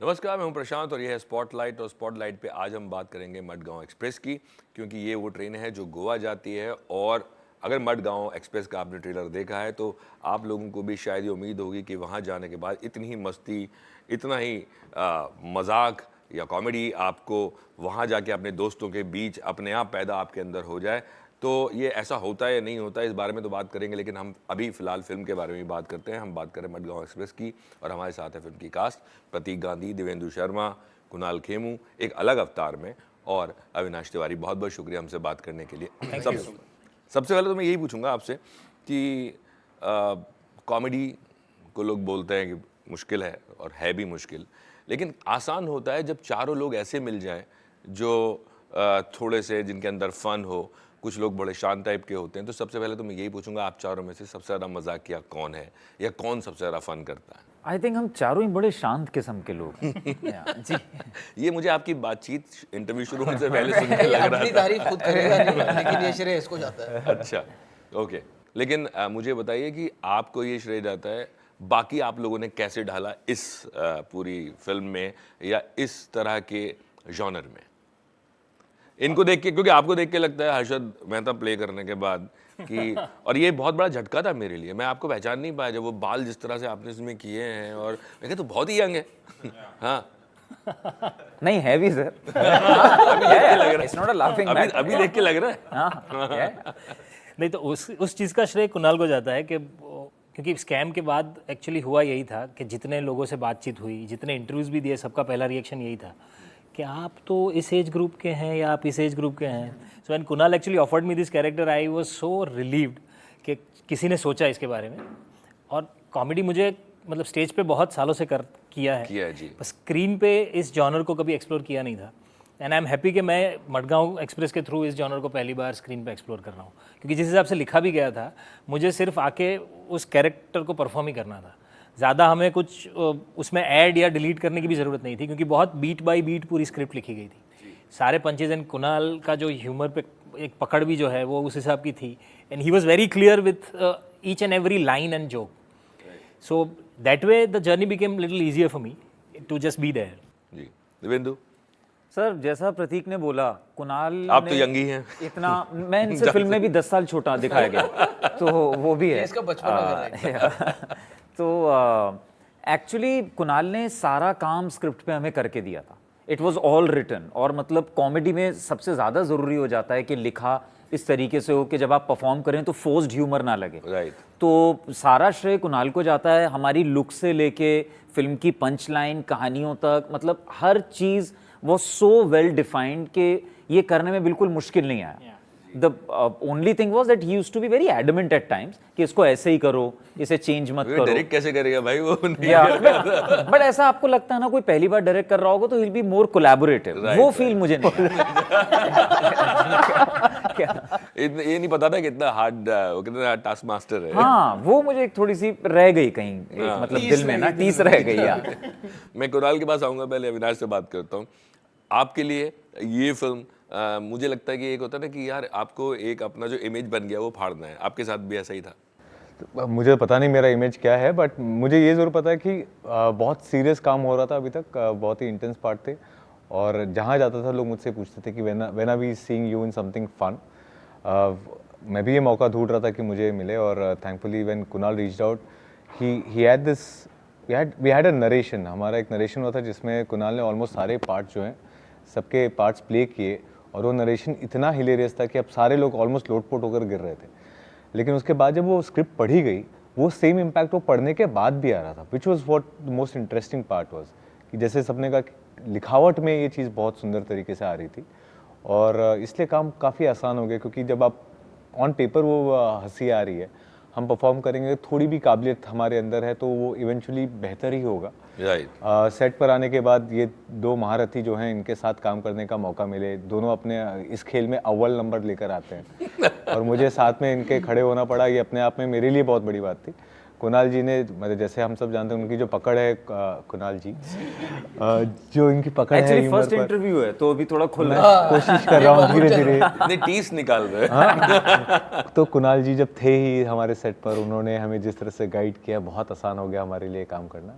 नमस्कार, मैं हूं प्रशांत और यह है स्पॉटलाइट। और स्पॉटलाइट पे आज हम बात करेंगे मडगांव एक्सप्रेस की, क्योंकि ये वो ट्रेन है जो गोवा जाती है। और अगर मडगांव एक्सप्रेस का आपने ट्रेलर देखा है तो आप लोगों को भी शायद ये उम्मीद होगी कि वहां जाने के बाद इतनी ही मस्ती, इतना ही मजाक या कॉमेडी आपको वहां जाके अपने दोस्तों के बीच अपने आप पैदा आपके अंदर हो जाए। तो ये ऐसा होता है या नहीं होता है, इस बारे में तो बात करेंगे, लेकिन हम अभी फिलहाल फिल्म के बारे में बात करते हैं। हम बात करें मडगांव एक्सप्रेस की, और हमारे साथ है फिल्म की कास्ट। प्रतीक गांधी, देवेंदु शर्मा, कुणाल खेमू एक अलग अवतार में, और अविनाश तिवारी। बहुत बहुत शुक्रिया हमसे बात करने के लिए। सबसे पहले तो मैं यही पूछूंगा आपसे कि कॉमेडी को लोग बोलते हैं कि मुश्किल है, और है भी मुश्किल, लेकिन आसान होता है जब चारों लोग ऐसे मिल जाएं जो थोड़े से, जिनके अंदर फन हो। कुछ लोग बड़े शांत टाइप के होते हैं। तो सबसे पहले तो मैं यही पूछूंगा, आप चारों में से सबसे ज़्यादा मजाकिया कौन है, या कौन सबसे ज़्यादा फन करता है? आई थिंक हम चारों ही बड़े शांत किस्म के लोग हैं। जी, ये मुझे आपकी बातचीत इंटरव्यू शुरू होने से पहले सुनने लग रहा अपनी था। तारीफ खुद करेगा नहीं, लेकिन ये श्रेय इसको जाता है। अच्छा, ओके। लेकिन मुझे बताइए कि आपको ये श्रेय जाता है, बाकी आप लोगों ने कैसे ढाला इस पूरी फिल्म में, या इस तरह के जॉनर में? इनको देख के, क्योंकि आपको देख के लगता है हर्षद मेहता प्ले करने के बाद कि, और ये बहुत बड़ा झटका था मेरे लिए, मैं आपको पहचान नहीं पाया जब वो बाल जिस तरह से आपने इसमें किए हैं, और मैं कहा तो बहुत ही यंग है। हाँ, नहीं है भी sir. It's not a laughing matter. अभी देख के लग रहा है। हाँ, नहीं तो उस चीज़ का श्रेय कुणाल को जाता है कि क्योंकि स्कैम के बाद एक्चुअली हुआ यही था कि जितने लोगों से बातचीत हुई, जितने इंटरव्यूज़ भी दिए, सबका पहला रिएक्शन यही था कि आप तो इस एज ग्रुप के हैं या आप इस एज ग्रुप के हैं। So when Kunal actually offered me this character, I was so relieved कि किसी ने सोचा इसके बारे में। और कॉमेडी मुझे मतलब स्टेज पे बहुत सालों से किया है जी। पर स्क्रीन पे इस जॉनर को कभी एक्सप्लोर किया नहीं था। एंड आई एम हैप्पी कि मैं मडगांव एक्सप्रेस के थ्रू इस जॉनर को पहली बार स्क्रीन पे एक्सप्लोर कर रहा हूँ, क्योंकि जिस हिसाब से लिखा भी गया था, मुझे सिर्फ आके उस कैरेक्टर को परफॉर्म ही करना था। ज़्यादा हमें कुछ उसमें ऐड या डिलीट करने की भी ज़रूरत नहीं थी, क्योंकि बहुत बीट बाय बीट पूरी स्क्रिप्ट लिखी गई थी। सारे पंचेज एंड कुणाल का जो ह्यूमर पे एक पकड़ भी जो है वो उस हिसाब की थी। And he was very clear with each and every line and joke. So that way the journey became little easier for me to just be there. जी, देवेंदु सर जैसा प्रतीक ने बोला, कुणाल आप तो यंग ही हैं। इतना, मैं इनसे फिल्म में भी 10 साल छोटा दिखाया गया, तो वो भी है। इसका बचपन अगर तो एक्चुअली कुणाल ने सारा काम स्क्रिप्ट पे हमें करके दिया था। It was all written. और मतलब कॉमेडी में सबसे ज़्यादा ज़रूरी हो जाता है कि लिखा इस तरीके से हो कि जब आप परफॉर्म करें तो फोर्स्ड ह्यूमर ना लगे। राइट। तो सारा श्रेय कुणाल को जाता है, हमारी लुक से लेके फिल्म की पंच लाइन, कहानियों तक, मतलब हर चीज़ वो सो वेल डिफाइंड कि ये करने में बिल्कुल मुश्किल नहीं आया। The only thing was that he used to be very adamant at times कि इसको ऐसे ही करो, इसे चेंज मत करो। डायरेक्ट कैसे करेगा भाई वो? बट ऐसा आपको लगता है ना, कोई पहली बार डायरेक्ट कर रहा होगा तो he'll be more collaborative। वो फील मुझे नहीं ये नहीं पता था कितना हार्ड, कितना टास्क मास्टर है। हाँ, वो मुझे एक थोड़ी सी रह गई कहीं, मतलब दिल में ना टीस रह गई यार। मैं कुणाल के पास आऊंगा, पहले अविनाश से बात करता हूँ। आपके लिए ये फिल्म, मुझे लगता है कि एक होता है ना कि यार आपको एक अपना जो इमेज बन गया वो फाड़ना है। आपके साथ भी ऐसा ही था? तो मुझे पता नहीं मेरा इमेज क्या है, बट मुझे ये ज़रूर पता है कि बहुत सीरियस काम हो रहा था अभी तक, बहुत ही इंटेंस पार्ट थे। और जहाँ जाता था लोग मुझसे पूछते थे कि when are we seeing you in something fun. मैं भी ये मौका ढूंढ रहा था कि मुझे मिले, और thankfully when Kunal reached out, he had this, we had a narration. हमारा एक नरेशन हुआ था जिसमें कुणाल ने ऑलमोस्ट सारे पार्ट जो हैं सबके पार्ट्स प्ले किए, और वो नरेशन इतना हिलेरियस था कि अब सारे लोग ऑलमोस्ट लोटपोट होकर गिर रहे थे। लेकिन उसके बाद जब वो स्क्रिप्ट पढ़ी गई, वो सेम इम्पैक्ट वो पढ़ने के बाद भी आ रहा था, which was what the most interesting part was कि जैसे सबने कहा कि लिखावट में ये चीज़ बहुत सुंदर तरीके से आ रही थी, और इसलिए काम काफ़ी आसान हो गया। क्योंकि जब आप ऑन पेपर वो हंसी आ रही है, हम परफॉर्म करेंगे, थोड़ी भी काबिलियत हमारे अंदर है तो वो इवेंचुअली बेहतर ही होगा। राइट। सेट पर आने के बाद ये दो महारथी जो हैं, इनके साथ काम करने का मौका मिले, दोनों अपने इस खेल में अव्वल नंबर लेकर आते हैं और मुझे साथ में इनके खड़े होना पड़ा, ये अपने आप में मेरे लिए बहुत बड़ी बात थी। कुणाल जी ने, मतलब जैसे हम सब जानते हैं उनकी जो पकड़ है, कुणाल जी जो इनकी पकड़ है, एक्चुअली फर्स्ट इंटरव्यू है तो अभी थोड़ा खुल कोशिश कर रहा हूँ धीरे धीरे। नहीं, टीस निकाल रहे। तो कुणाल जी जब थे ही हमारे सेट पर, उन्होंने हमें जिस तरह से गाइड किया, बहुत आसान हो गया हमारे लिए काम करना।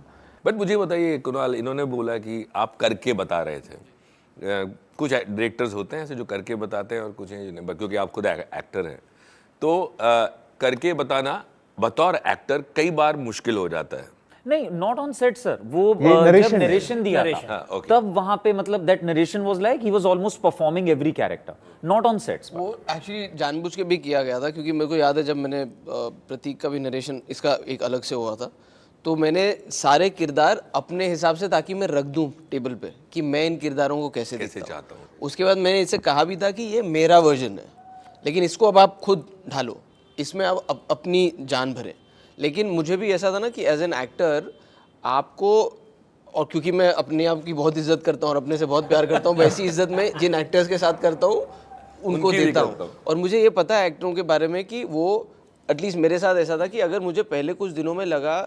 बट मुझे बताइए कुणाल, इन्होंने बोला कि आप करके बता रहे थे। कुछ डायरेक्टर्स होते हैं ऐसे जो करके बताते हैं और कुछ हैं जिन्हें, क्योंकि आप खुद एक्टर हैं, तो करके बताना बतौर एक्टर कई बार मुश्किल हो जाता है। नहीं, नॉट ऑन सेट सर, वो ये जब narration है। नरेशन दिया था हाँ, okay. तब वहां पे मतलब that narration was like he was almost performing every character, not on sets. वो एक्चुअली जानबूझ के भी किया गया था, क्योंकि मेरे को याद है जब मैंने प्रतीक का भी नरेशन इसका एक अलग से हुआ था, तो मैंने सारे किरदार अपने हिसाब से ताकि मैं रख दूं टेबल पे कि मैं इन किरदारों को कैसे दिखता हूं। चाहता हूँ। उसके बाद मैंने इससे कहा भी था कि ये मेरा वर्जन है, लेकिन इसको अब आप खुद ढालो, इसमें आप अपनी जान भरें। लेकिन मुझे भी ऐसा था ना कि एज एन एक्टर आपको, और क्योंकि मैं अपने आप की बहुत इज्जत करता हूँ और अपने से बहुत प्यार करता हूँ, वैसी इज्जत मैं जिन एक्टर्स के साथ करता हूँ उनको उनकी भी देता करता हूँ। हूँ। और मुझे ये पता है एक्टरों के बारे में कि वो, एटलीस्ट मेरे साथ ऐसा था कि अगर मुझे पहले कुछ दिनों में लगा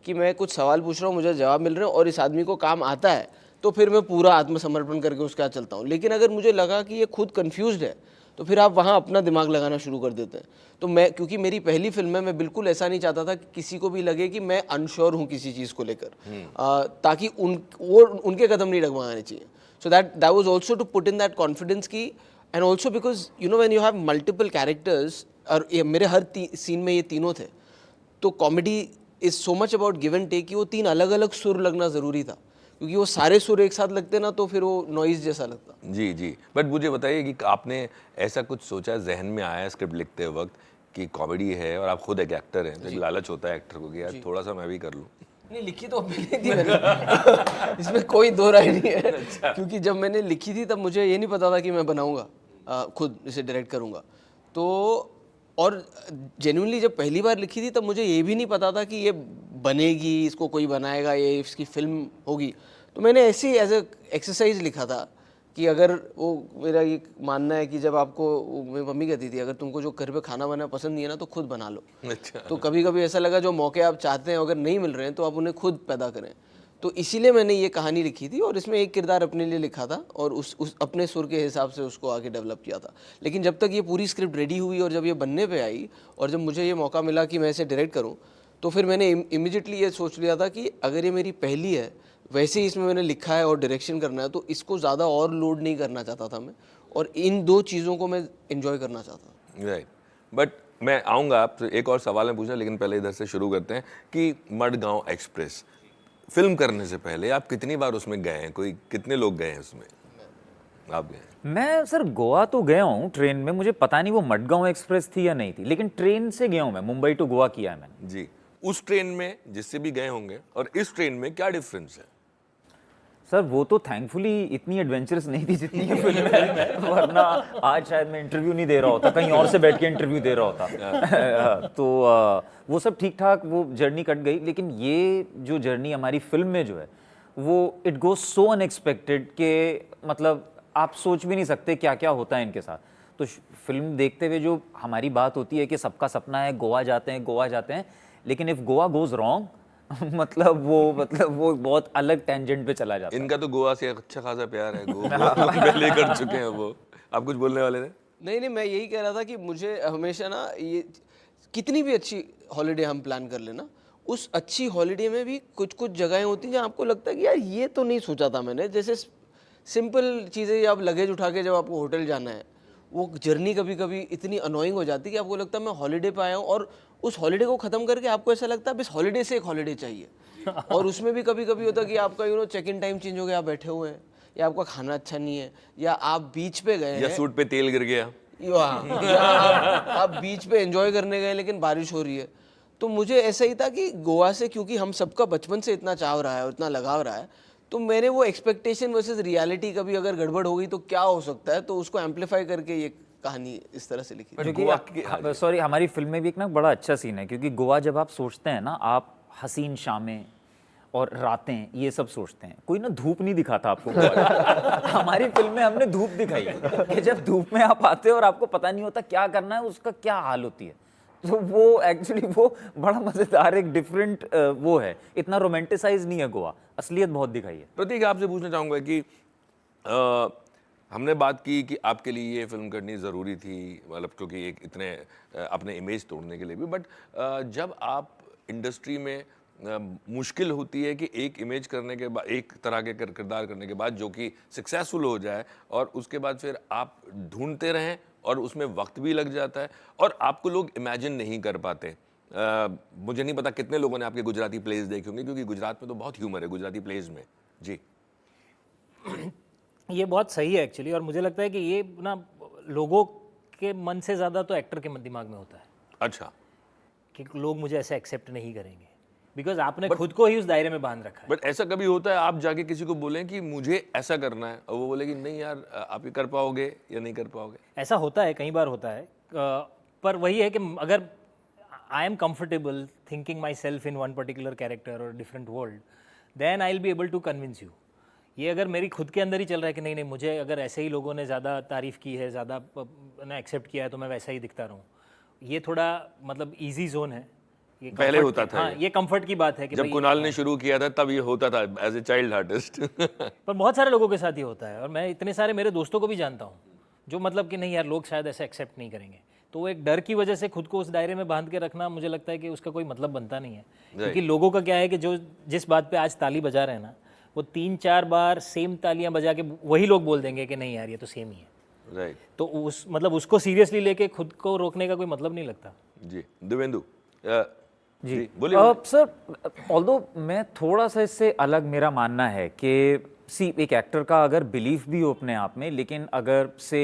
कि मैं कुछ सवाल पूछ रहा हूँ, मुझे जवाब मिल रहे हैं और इस आदमी को काम आता है, तो फिर मैं पूरा आत्मसमर्पण करके उसके साथ चलता हूँ। लेकिन अगर मुझे लगा कि ये खुद कन्फ्यूज्ड है, तो फिर आप वहाँ अपना दिमाग लगाना शुरू कर देते हैं। तो मैं, क्योंकि मेरी पहली फिल्म है, मैं बिल्कुल ऐसा नहीं चाहता था कि किसी को भी लगे कि मैं अनश्योर हूँ किसी चीज़ को लेकर, ताकि उनके कदम नहीं डगमगाने चाहिए। So that was also to put in that confidence की, and also because you know when you have multiple characters, और मेरे हर सीन में ये तीनों थे, तो comedy is so much about give and take कि वो तीन अलग अलग सुर लगना ज़रूरी था, क्योंकि वो सारे सुर एक साथ लगते ना तो फिर वो नॉइज जैसा लगता। जी जी, बट मुझे बताइए कि आपने ऐसा कुछ सोचा, जहन में आया स्क्रिप्ट लिखते वक्त कि कॉमेडी है और आप खुद एक एक्टर हैं, तो एक लालच होता है एक्टर को कि यार थोड़ा सा मैं भी कर लूँ? नहीं, लिखी तो पहले थी मैंने इसमें कोई दो राय नहीं है। क्योंकि जब मैंने लिखी थी तब मुझे ये नहीं पता था कि मैं बनाऊंगा, खुद इसे डायरेक्ट करूंगा। तो और जेन्युइनली जब पहली बार लिखी थी तब मुझे ये भी नहीं पता था कि ये बनेगी, इसको कोई बनाएगा, ये इसकी फिल्म होगी। तो मैंने ऐसे ही एज ए एक्सरसाइज लिखा था कि अगर वो, मेरा ये मानना है कि जब आपको, मेरी मम्मी कहती थी अगर तुमको जो घर पे खाना बनाना पसंद नहीं है ना तो खुद बना लो। अच्छा। तो कभी कभी ऐसा लगा जो मौके आप चाहते हैं अगर नहीं मिल रहे हैं तो आप उन्हें खुद पैदा करें। तो इसीलिए मैंने ये कहानी लिखी थी और इसमें एक किरदार अपने लिए लिखा था और उस अपने सुर के हिसाब से उसको आगे डेवलप किया था। लेकिन जब तक ये पूरी स्क्रिप्ट रेडी हुई और जब ये बनने पे आई और जब मुझे ये मौका मिला कि मैं इसे डायरेक्ट करूं, तो फिर मैंने इमीडिएटली ये सोच लिया था कि अगर ये मेरी पहली है, वैसे ही इसमें मैंने लिखा है और डायरेक्शन करना है, तो इसको ज़्यादा और लोड नहीं करना चाहता था मैं, और इन दो चीज़ों को मैं एंजॉय करना चाहता था। राइट, बट मैं आऊँगा आपसे एक और सवाल में पूछना, लेकिन पहले इधर से शुरू करते हैं कि मडगांव एक्सप्रेस फिल्म करने से पहले आप कितनी बार उसमें गए हैं? कोई कितने लोग गए हैं उसमें? आप गए? मैं सर गोवा तो गया हूँ ट्रेन में, मुझे पता नहीं वो मडगांव एक्सप्रेस थी या नहीं थी, लेकिन ट्रेन से गया हूँ मैं, मुंबई टू गोवा किया है मैंने। जी, उस ट्रेन में जिससे भी गए होंगे और इस ट्रेन में क्या डिफरेंस है? सर वो तो थैंकफुली इतनी एडवेंचरस नहीं थी जितनी ये फिल्म है, वरना आज शायद मैं इंटरव्यू नहीं दे रहा होता, कहीं और से बैठ के इंटरव्यू दे रहा होता। तो वो सब ठीक ठाक, वो जर्नी कट गई। लेकिन ये जो जर्नी हमारी फिल्म में जो है वो इट गोज सो अनएक्सपेक्टेड कि मतलब आप सोच भी नहीं सकते क्या क्या होता है इनके साथ। तो फिल्म देखते हुए जो हमारी बात होती है कि सबका सपना है गोवा जाते हैं, लेकिन इफ़ गोवा गोज रॉन्ग मतलब वो बहुत अलग टेंजेंट पे चला जाता है। इनका तो गोवा से अच्छा खासा प्यार है, गोवा पहले कर चुके हैं वो। आप कुछ बोलने वाले थे? नहीं, मैं यही कह रहा था कि मुझे हमेशा ना, ये कितनी भी अच्छी हॉलीडे हम प्लान कर लेना, उस अच्छी हॉलीडे में भी कुछ कुछ जगहें होती हैं जहाँ आपको लगता है कि यार ये तो नहीं सोचा था मैंने। जैसे सिंपल चीज़ें, आप लगेज उठा के जब आपको होटल जाना है, वो जर्नी कभी कभी इतनी अनोइंग हो जाती है कि आपको लगता है मैं हॉलीडे पे आया हूँ, और उस हॉलीडे को ख़त्म करके आपको ऐसा लगता है बस हॉलीडे से एक हॉलीडे चाहिए। और उसमें भी कभी कभी होता है कि आपका चेक इन टाइम चेंज हो गया, आप बैठे हुए हैं, या आपका खाना अच्छा नहीं है, या आप बीच पे गए या हैं, सूट पे तेल गिर गया, या आप बीच पे एंजॉय करने गए लेकिन बारिश हो रही है। तो मुझे ऐसा ही था कि गोवा से, क्योंकि हम सबका बचपन से इतना चाव रहा है और इतना लगाव रहा है, तो मैंने वो एक्सपेक्टेशन वर्सेस रियलिटी कभी अगर गड़बड़ हो गई तो क्या हो सकता है, तो उसको एम्पलीफाई करके ये कहानी इस तरह से लिखी। क्योंकि सॉरी, हमारी फिल्म में भी एक ना बड़ा अच्छा सीन है, क्योंकि गोवा जब आप सोचते हैं ना, आप हसीन शामें और रातें ये सब सोचते हैं, कोई ना धूप नहीं दिखाता आपको गोवा। हमारी फिल्म में हमने धूप दिखाई कि जब धूप में आप आते हो और आपको पता नहीं होता क्या करना है, उसका क्या हाल होती है। तो वो एक्चुअली वो बड़ा मजेदार एक डिफरेंट वो है, इतना रोमांटिसाइज नहीं है गोवा, असलियत बहुत दिखाई है। प्रतीक आपसे पूछना चाहूँगा कि हमने बात की कि आपके लिए ये फिल्म करनी ज़रूरी थी, मतलब क्योंकि एक इतने अपने इमेज तोड़ने के लिए भी, बट जब आप इंडस्ट्री में मुश्किल होती है कि एक इमेज करने के बाद, एक तरह के किरदार करने के बाद जो कि सक्सेसफुल हो जाए, और उसके बाद फिर आप ढूंढते रहें और उसमें वक्त भी लग जाता है और आपको लोग इमेजिन नहीं कर पाते। मुझे नहीं पता कितने लोगों ने आपके गुजराती प्लेज देखे होंगे, क्योंकि गुजरात में तो बहुत ह्यूमर है गुजराती प्लेज में। जी, ये बहुत सही है एक्चुअली, और मुझे लगता है कि ये ना लोगों के मन से ज़्यादा तो एक्टर के दिमाग में होता है अच्छा। कि लोग मुझे ऐसे एक्सेप्ट नहीं करेंगे, बिकॉज आपने खुद को ही उस दायरे में बांध रखा है। बट ऐसा कभी होता है आप जाके किसी को बोलें कि मुझे ऐसा करना है, और वो बोले कि नहीं यार आप ये कर पाओगे या नहीं कर पाओगे? ऐसा होता है, कई बार होता है, पर वही है कि अगर I am comfortable thinking myself in one particular character और different world, then I will be able to convince you. ये अगर मेरी खुद के अंदर ही चल रहा है कि नहीं नहीं, मुझे अगर ऐसे ही लोगों ने ज़्यादा तारीफ़ की है, ज़्यादा ना एक्सेप्ट किया है, तो मैं वैसा ही दिखता रहूँ, ये थोड़ा मतलब ईजी जोन है। ये पहले comfort होता की- था हाँ, ये कंफर्ट की बात है कि जब भाई, कुणाल ने शुरू किया था तब ये होता था एज ए चाइल्ड आर्टिस्ट। पर बहुत सारे लोगों के साथ ही होता है, और मैं इतने सारे मेरे दोस्तों को भी जानता हूँ जो मतलब कि नहीं यार लोग शायद ऐसे एक्सेप्ट नहीं करेंगे, तो वो एक डर की वजह से खुद को उस दायरे में बांध के रखना, मुझे लगता है कि उसका कोई मतलब बनता नहीं है। क्योंकि लोगों का क्या है कि जो जिस बात पे आज ताली बजा रहे हैं ना, वो 3-4 बार सेम तालियां बजा के वही लोग बोल देंगे कि नहीं यार ये तो सेम ही है। राइट। तो उस मतलब उसको सीरियसली लेके खुद को रोकने का कोई मतलब नहीं लगता। जी दिवेंदु, जी बोलिए। सर ऑल्दो मैं थोड़ा सा इससे अलग, मेरा मानना है कि एक एक्टर का अगर बिलीफ भी हो अपने आप में, लेकिन अगर से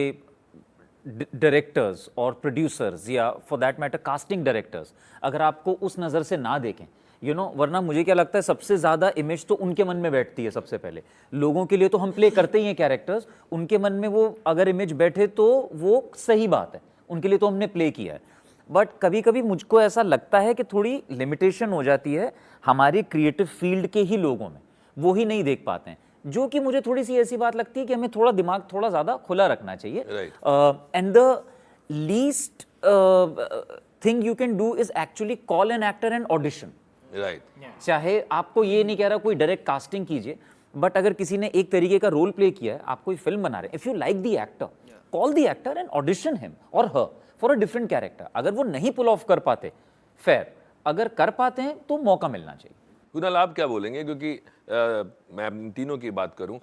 डायरेक्टर्स और प्रोड्यूसर्स या for that matter casting directors अगर आपको उस नज़र से ना देखें, वरना मुझे क्या लगता है सबसे ज़्यादा इमेज तो उनके मन में बैठती है। सबसे पहले लोगों के लिए तो हम प्ले करते ही हैं कैरेक्टर्स, उनके मन में वो अगर इमेज बैठे तो वो सही बात है, उनके लिए तो हमने प्ले किया है। बट कभी कभी मुझको ऐसा लगता है कि थोड़ी लिमिटेशन हो जाती है हमारे क्रिएटिव फील्ड के ही लोगों में, वो ही नहीं देख पाते हैं, जो कि मुझे थोड़ी सी ऐसी बात लगती है कि हमें थोड़ा दिमाग थोड़ा ज़्यादा खुला रखना चाहिए। And the least thing you can do is actually call an actor and audition. Right. चाहे आपको ये नहीं कह रहा कोई डायरेक्ट कास्टिंग कीजिए, बट अगर किसी ने एक तरीके का रोल प्ले किया है, आप कोई फिल्म बना रहे हैं, if you like the actor, call the actor and audition him or her for a different character. अगर वो नहीं पुल ऑफ कर पाते फेयर, अगर कर पाते हैं तो मौका मिलना चाहिए। कुणाल आप क्या बोलेंगे, क्योंकि मैं अपनी तीनों की बात करूं,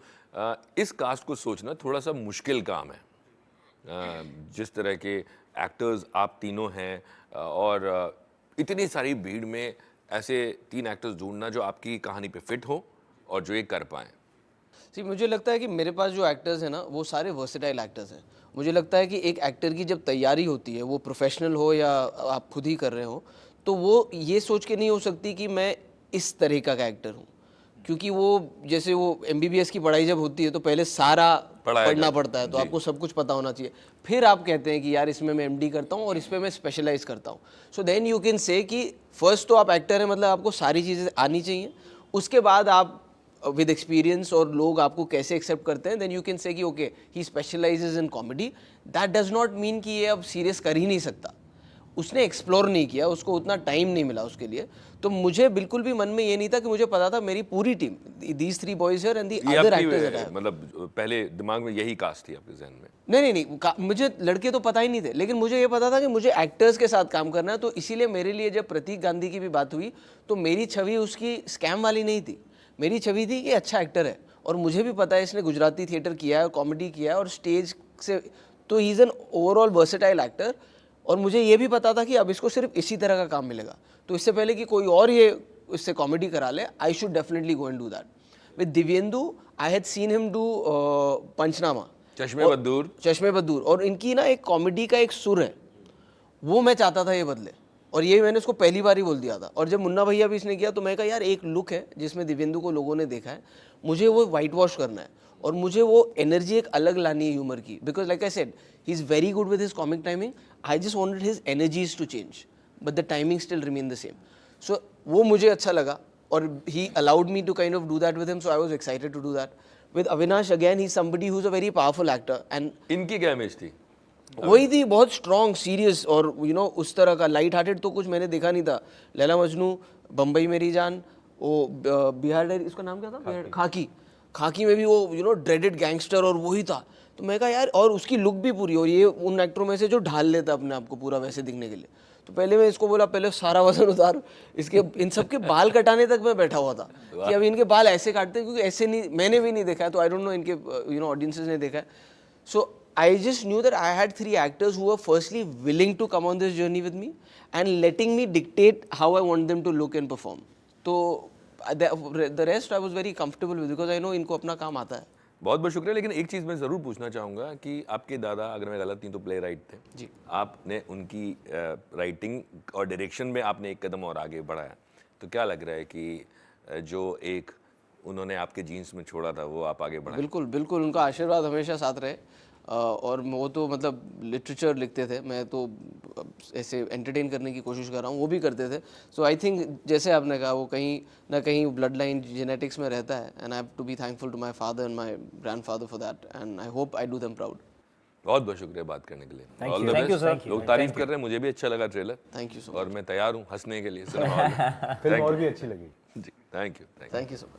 इस कास्ट को सोचना थोड़ा सा मुश्किल काम है। जिस तरह के एक्टर्स आप तीनों हैं, और इतनी सारी भीड़ में ऐसे 3 एक्टर्स ढूंढना जो आपकी कहानी पे फिट हो और जो ये कर पाएं। सी मुझे लगता है कि मेरे पास जो एक्टर्स हैं ना वो सारे वर्सेटाइल एक्टर्स हैं। मुझे लगता है कि एक एक्टर की जब तैयारी होती है, वो प्रोफेशनल हो या आप खुद ही कर रहे हो, तो वो ये सोच के नहीं हो सकती कि मैं इस तरह का एक्टर हूँ, क्योंकि वो जैसे वो MBBS की पढ़ाई जब होती है तो पहले सारा पढ़ना पड़ता है, तो आपको सब कुछ पता होना चाहिए। फिर आप कहते हैं कि यार इसमें मैं MD करता हूँ और इस पर मैं स्पेशलाइज करता हूँ। So then you can say कि फर्स्ट तो आप एक्टर हैं, मतलब आपको सारी चीज़ें आनी चाहिए, उसके बाद आप विद एक्सपीरियंस और लोग आपको कैसे एक्सेप्ट करते हैं, देन यू कैन से कि okay he specialises in comedy. That does not mean कि ये अब सीरियस कर ही नहीं सकता, उसने एक्सप्लोर नहीं किया, उसको उतना टाइम नहीं मिला उसके लिए। तो मुझे बिल्कुल भी मन में ये नहीं था कि मुझे पता था मेरी पूरी team, these 3 boys here and the other actors, मतलब पहले दिमाग में यही कास्ट थी आपके जहन में? नहीं, मुझे लड़के तो पता ही नहीं थे, लेकिन मुझे ये पता था कि मुझे एक्टर्स के साथ काम करना है। तो इसीलिए मेरे लिए जब प्रतीक गांधी की भी बात हुई तो मेरी छवि उसकी स्कैम वाली नहीं थी, मेरी छवि थी कि अच्छा एक्टर है, और मुझे भी पता है इसने गुजराती थिएटर किया है, कॉमेडी किया है और स्टेज से, तो he is an overall versatile actor. और मुझे ये भी पता था कि अब इसको सिर्फ इसी तरह का काम मिलेगा, तो इससे पहले कि कोई और ये इससे कॉमेडी करा ले, I should definitely go and do that. With Divyendu I had seen him do Panchnama, Chashme Baddoor, और इनकी ना एक कॉमेडी का एक सुर है, वो मैं चाहता था ये बदले, और ये मैंने उसको पहली बार ही बोल दिया था। और जब मुन्ना भैया भी इसने किया तो मैं कहा यार एक लुक है जिसमें दिव्येंदु को लोगों ने देखा है, मुझे वो वाइट वॉश करना है और मुझे वो एनर्जी एक अलग लानी है ह्यूमर की, because like I said he is very good with his comic timing, I just wanted his energies to change but the timing still remain the same. So वो मुझे अच्छा लगा और he allowed me to kind of do that with him, so I was excited to do that with Avinash. Again he is somebody who is a very powerful actor, and इनकी क्या image थी? वही थी, बहुत स्ट्रॉन्ग, सीरियस और उस तरह का लाइट हार्टेड तो कुछ मैंने देखा नहीं था। लैला मजनू, बम्बई मेरी जान, वो बिहार डायरी, उसका नाम क्या था, खाकी में भी वो ड्रेडेड गैंगस्टर और वही था। तो मैं कहा यार, और उसकी लुक भी पूरी, और ये उन एक्टरों में से जो ढाल लेता अपने आप को पूरा वैसे दिखने के लिए, तो पहले मैं इसको बोला पहले सारा वजन उतार, इसके इन सब के बाल कटाने तक मैं बैठा हुआ था कि अब इनके बाल ऐसे काटते हैं, क्योंकि ऐसे नहीं, मैंने भी नहीं देखा है, तो आई डोंट नो इनके ऑडियंसेस ने देखा है. सो I just knew that I had 3 actors who were firstly willing to come on this journey with me and letting me dictate how I want them to look and perform. तो the rest I was very comfortable with because I know इनको अपना काम आता है. बहुत बहुत शुक्रिया. लेकिन एक चीज़ मैं ज़रूर पूछना चाहूँगा कि आपके दादा, अगर मैं गलत नहीं तो प्ले राइट थे जी. आपने उनकी राइटिंग और डायरेक्शन में आपने एक कदम और आगे बढ़ाया, तो क्या लग रहा है कि जो एक उन्होंने आपके जीन्स में छोड़ा था वो आप आगे बढ़ाए? बिल्कुल बिल्कुल, उनका आशीर्वाद हमेशा साथ रहे. और वो तो मतलब लिटरेचर लिखते थे, मैं तो ऐसे एंटरटेन करने की कोशिश कर रहा हूँ, वो भी करते थे. सो आई थिंक जैसे आपने कहा वो कहीं ना कहीं ब्लड लाइन जेनेटिक्स में रहता है. And I have to be thankful to my father and my grandfather for that, and I hope I do them proud. बहुत बहुत शुक्रिया बात करने के लिए. Thank All you. the Thank you, best. sir. लोग तारीफ कर रहे हैं, मुझे भी अच्छा लगा ट्रेलर. थैंक यू सो और मैं तैयार हूँ हंसने के लिए सिनेमा हॉल में. फिल्म और भी अच्छी लगी. जी, thank you. Much. Thank you so much.